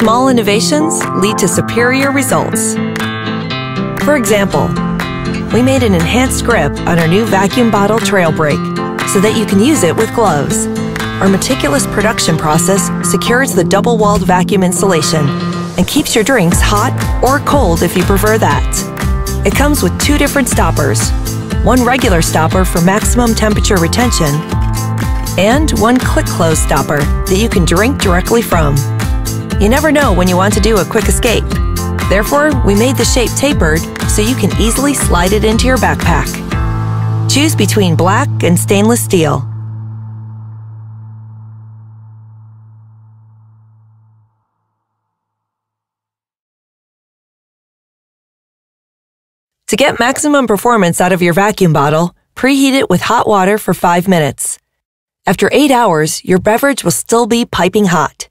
Small innovations lead to superior results. For example, we made an enhanced grip on our new vacuum bottle trail brake so that you can use it with gloves. Our meticulous production process secures the double-walled vacuum insulation and keeps your drinks hot or cold if you prefer that. It comes with 2 different stoppers, one regular stopper for maximum temperature retention and one click-close stopper that you can drink directly from. You never know when you want to do a quick escape. Therefore, we made the shape tapered so you can easily slide it into your backpack. Choose between black and stainless steel. To get maximum performance out of your vacuum bottle, preheat it with hot water for 5 minutes. After 8 hours, your beverage will still be piping hot.